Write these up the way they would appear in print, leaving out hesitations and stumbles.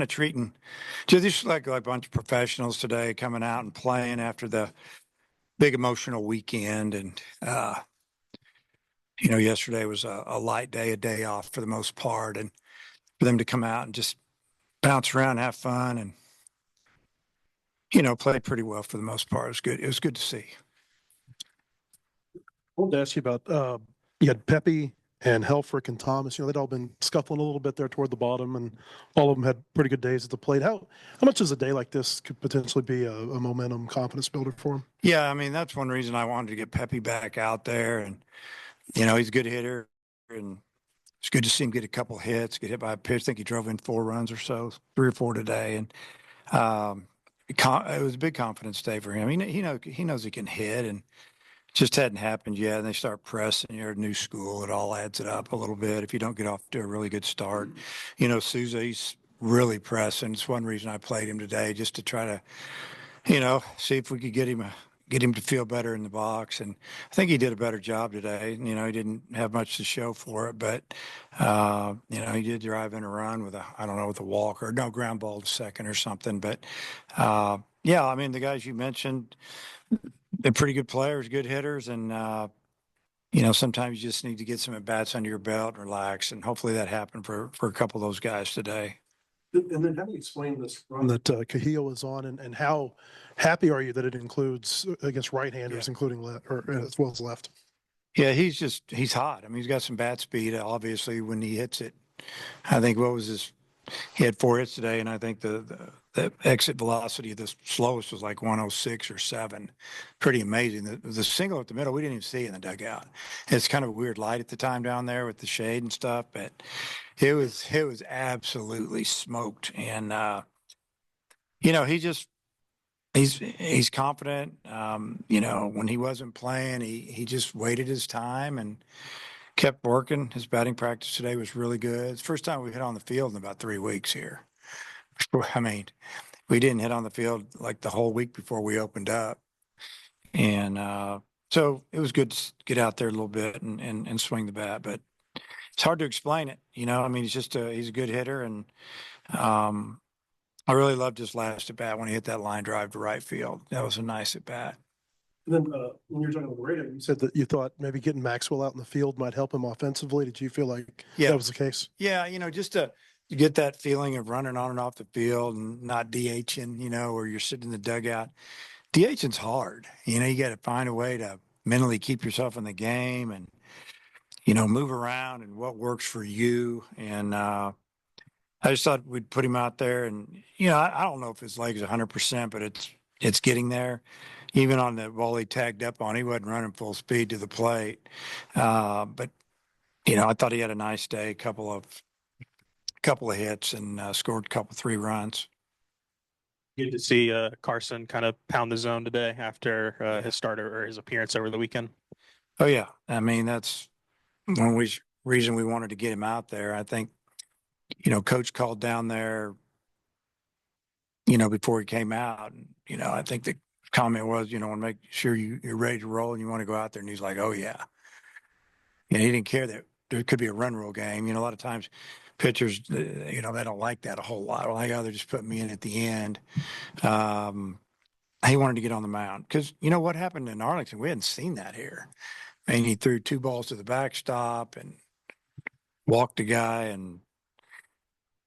of treating just like a bunch of professionals today coming out and playing after the big emotional weekend. And, yesterday was a light day, a day off for the most part. And for them to come out and just bounce around, have fun, and, play pretty well for the most part. It was good. It was good to see. I wanted to ask you about you had Pepe and Helfrich and Thomas. They'd all been scuffling a little bit there toward the bottom, and all of them had pretty good days at the plate. How much does a day like this could potentially be a momentum confidence builder for him? Yeah, I mean, that's one reason I wanted to get Pepe back out there. And, he's a good hitter, and it's good to see him get a couple hits, get hit by a pitch. I think he drove in 4 runs or so, 3 or 4 today. And it was a big confidence day for him. He knows he can hit, and just hadn't happened yet. And they start pressing. You're a new school. It all adds it up a little bit if you don't get off to a really good start. Souza, he's really pressing. It's one reason I played him today, just to try to, see if we could get him to feel better in the box. And I think he did a better job today. He didn't have much to show for it, but, he did drive in a run with with a walk or no ground ball to second or something. But, yeah, I mean, the guys you mentioned, they're pretty good players, good hitters. And, sometimes you just need to get some at-bats under your belt and relax. And hopefully that happened for a couple of those guys today. And then how do you explain this run that Cahill is on, and how happy are you that it includes against right-handers, including left, or as well as left? Yeah, he's hot. I mean, he's got some bat speed, obviously, when he hits it. I think he had 4 hits today, and I think the exit velocity of the slowest was like 106 or 7. Pretty amazing. The single at the middle, we didn't even see in the dugout. It's kind of a weird light at the time down there with the shade and stuff, but it was absolutely smoked. And, he's confident. When he wasn't playing, he just waited his time and kept working. His batting practice today was really good. It's the first time we hit on the field in about 3 weeks here. I mean, we didn't hit on the field like the whole week before we opened up. And so it was good to get out there a little bit and swing the bat, but it's hard to explain it. He's a good hitter. And I really loved his last at bat when he hit that line drive to right field. That was a nice at bat. And then when you were talking about the radio, you said that you thought maybe getting Maxwell out in the field might help him offensively. Did you feel like that was the case? Yeah, just to get that feeling of running on and off the field and not DHing, or you're sitting in the dugout. DHing's hard. You got to find a way to mentally keep yourself in the game and, move around and what works for you. And I just thought we'd put him out there. And, I don't know if his leg is 100%, but it's getting there. Even on the ball he tagged up on, he wasn't running full speed to the plate. But, I thought he had a nice day, couple of hits, and scored a couple 3 runs. Good to see Carson kind of pound the zone today after his starter or his appearance over the weekend. Oh, yeah. I mean, that's one reason we wanted to get him out there. I think, Coach called down there, before he came out. And, I think the comment was, want to make sure you're ready to roll and you want to go out there. And he's like, oh, yeah. And he didn't care that there could be a run rule game. A lot of times pitchers, they don't like that a whole lot. Well, they're just putting me in at the end. He wanted to get on the mound because, what happened in Arlington? We hadn't seen that here. I mean, he threw 2 balls to the backstop and walked a guy, and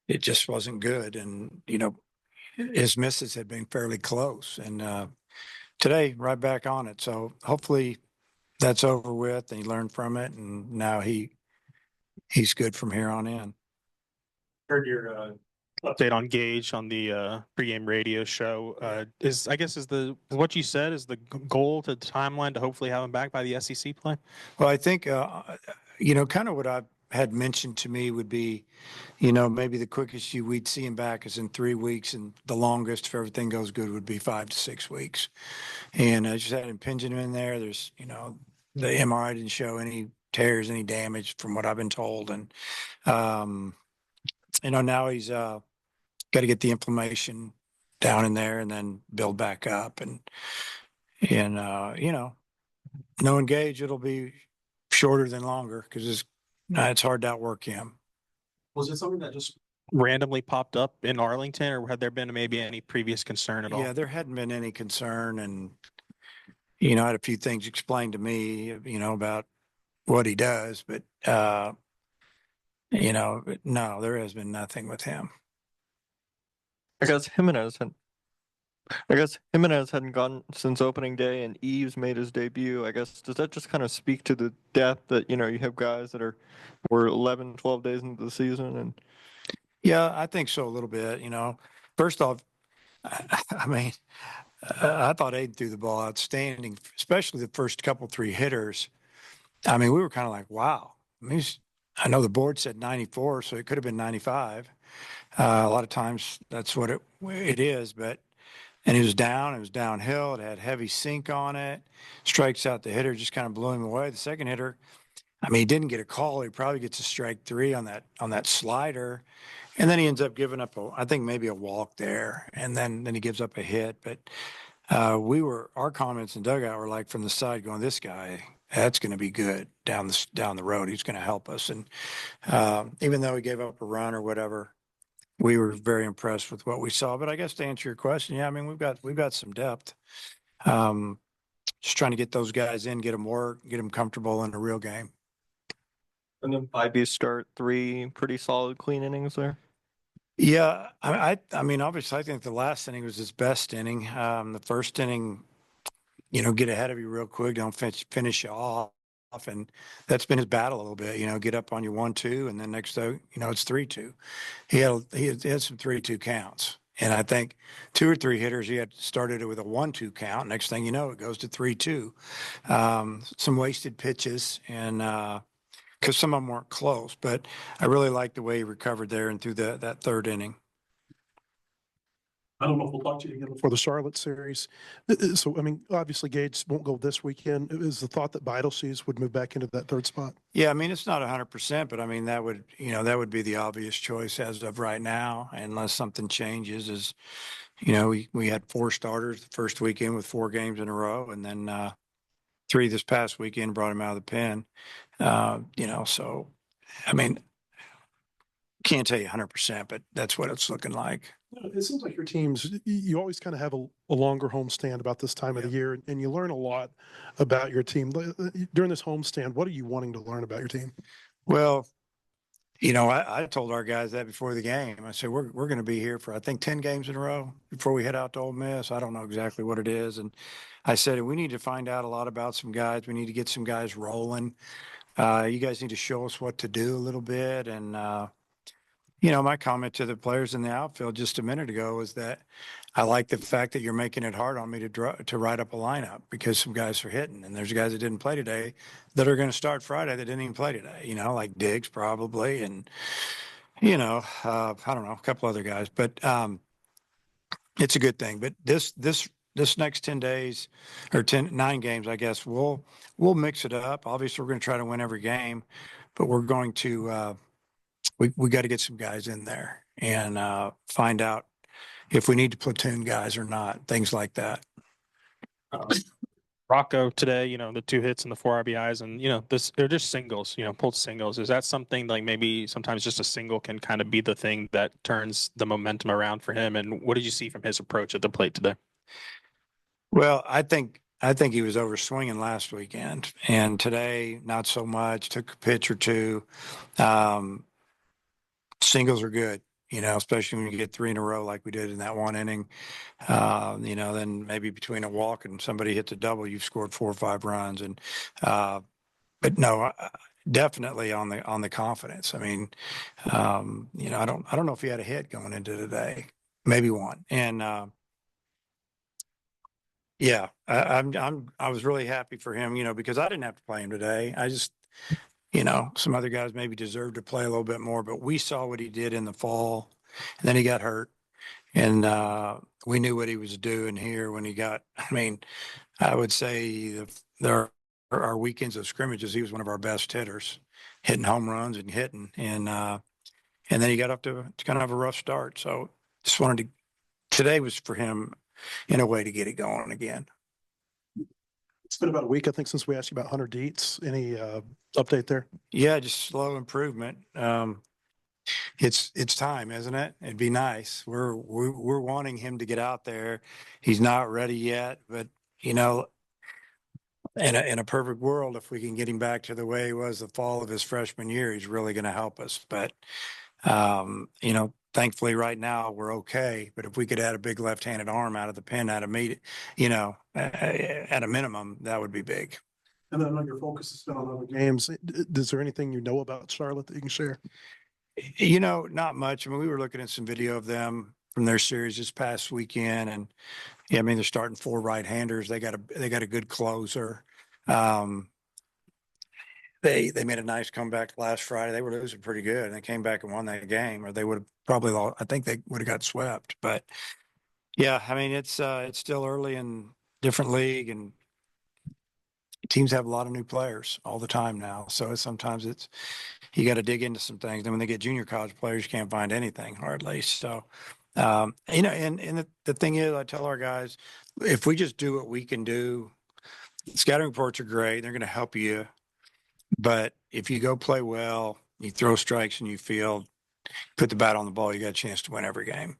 it just wasn't good. And, his misses had been fairly close. And today, right back on it. So hopefully that's over with and he learned from it. And now he's good from here on in. Heard your update on Gage on the pregame radio show. Is what you said is the goal to the timeline to hopefully have him back by the SEC play? Well, I think, kind of what I had mentioned to me would be, maybe the quickest we'd see him back is in 3 weeks, and the longest, if everything goes good, would be 5 to 6 weeks. And I just had impingement in there. There's, the MRI didn't show any tears, any damage from what I've been told. And, now he's got to get the inflammation down in there and then build back up. And knowing Gage, it'll be shorter than longer because it's hard to outwork him. Was it something that just randomly popped up in Arlington, or had there been maybe any previous concern at all? Yeah, there hadn't been any concern, and I had a few things explained to me, about what he does, but no, there has been nothing with him. I guess Jimenez had I guess Jimenez hadn't gone since opening day, and Eves made his debut. I guess does that just kind of speak to the depth that you have guys that were 11, 12 days into the season, and Yeah, I think so a little bit. First off, I mean, I thought Aiden threw the ball outstanding, especially the first couple three hitters. I mean, we were kind of like, wow. I mean, I know the board said 94, so it could have been 95. A lot of times that's what it is, but and it was down, it was downhill, it had heavy sink on it, strikes out the hitter, just kind of blew him away. The second hitter, I mean, he didn't get a call. He probably gets a strike three on that slider. And then he ends up giving up I think maybe a walk there. And then he gives up a hit. But our comments in dugout were like from the side going, this guy, that's going to be good down the road. He's going to help us. And even though he gave up a run or whatever, we were very impressed with what we saw. But I guess to answer your question, yeah, I mean, we've got some depth. Just trying to get those guys in, get them work, get them comfortable in a real game. and then 5B start 3 pretty solid clean innings there. Yeah, I mean, obviously, I think the last inning was his best inning. The first inning, get ahead of you real quick, don't finish you off, and that's been his battle a little bit. Get up on you 1-2, and then next though, it's 3-2. He had some 3-2 counts, and I think 2 or 3 hitters he had started it with a 1-2 count. Next thing you know, it goes to 3-2. Some wasted pitches, and because some of them weren't close, but I really liked the way he recovered there and through that third inning. I don't know if we'll talk to you again before the Charlotte series. So, I mean, obviously Gage won't go this weekend. Is the thought that Seas would move back into that third spot? Yeah, I mean, it's not 100%, but I mean, that would be the obvious choice as of right now, unless something changes. We had 4 starters the first weekend with 4 games in a row, and then 3 this past weekend brought him out of the pen. So, I mean, can't tell you 100%, but that's what it's looking like. It seems like your teams, you always kind of have a longer homestand about this time of the year, and you learn a lot about your team. During this homestand, what are you wanting to learn about your team? Well, I told our guys that before the game. I said, we're going to be here for, I think, 10 games in a row before we head out to Ole Miss. I don't know exactly what it is. And I said, we need to find out a lot about some guys. We need to get some guys rolling. You guys need to show us what to do a little bit. And, my comment to the players in the outfield just a minute ago was that I like the fact that you're making it hard on me to write up a lineup because some guys are hitting, and there's guys that didn't play today that are going to start Friday that didn't even play today. Like Diggs probably, and I don't know, a couple other guys, but it's a good thing. But this next 10 days or 9 games, I guess we'll mix it up. Obviously, we're going to try to win every game, but we're going to we got to get some guys in there and find out if we need to platoon guys or not, things like that. Rocco today, the 2 hits and the 4 RBIs, and they're just singles, pulled singles. Is that something like maybe sometimes just a single can kind of be the thing that turns the momentum around for him? And what did you see from his approach at the plate today? Well, I think he was over swinging last weekend, and today not so much. Took a pitch or 2. Singles are good, especially when you get 3 in a row like we did in that 1 inning. Then maybe between a walk and somebody hits a double, you've scored 4 or 5 runs. And but no, definitely on the confidence. I mean, I don't know if he had a hit going into today, maybe 1. And yeah, I was really happy for him, because I didn't have to play him today. I just some other guys maybe deserve to play a little bit more, but we saw what he did in the fall, and then he got hurt, and we knew what he was doing here when he got. I mean, I would say our weekends of scrimmages, he was one of our best hitters, hitting home runs and hitting, and then he got up to kind of have a rough start. So just wanted to. Today was for him, in a way, to get it going again. It's been about a week, I think, since we asked you about Hunter Dietz. Any update there? Yeah, just slow improvement. It's time, isn't it? It'd be nice. We're wanting him to get out there. He's not ready yet, but you know, in a perfect world, if we can get him back to the way he was the fall of his freshman year, he's really going to help us. But you know, thankfully right now we're okay. But if we could add a big left-handed arm out of the pen, out of meet, you know, at a minimum, that would be big. And then I know your focus has been on other games. Is there anything you know about Charlotte that you can share? You know, not much. I mean, we were looking at some video of them from their series this past weekend, and yeah, I mean, they're starting 4 right-handers. They got a good closer. Um, they made a nice comeback last Friday. They were losing pretty good, and they came back and won that game, or they would have probably lost. I think they would have got swept. But yeah, I mean, it's still early in different league, and teams have a lot of new players all the time now. So sometimes it's you got to dig into some things. And when they get junior college players, you can't find anything hardly. So, you know, and the thing is, I tell our guys, if we just do what we can do, scouting reports are great. They're going to help you. But if you go play well, you throw strikes and you field, put the bat on the ball, you got a chance to win every game.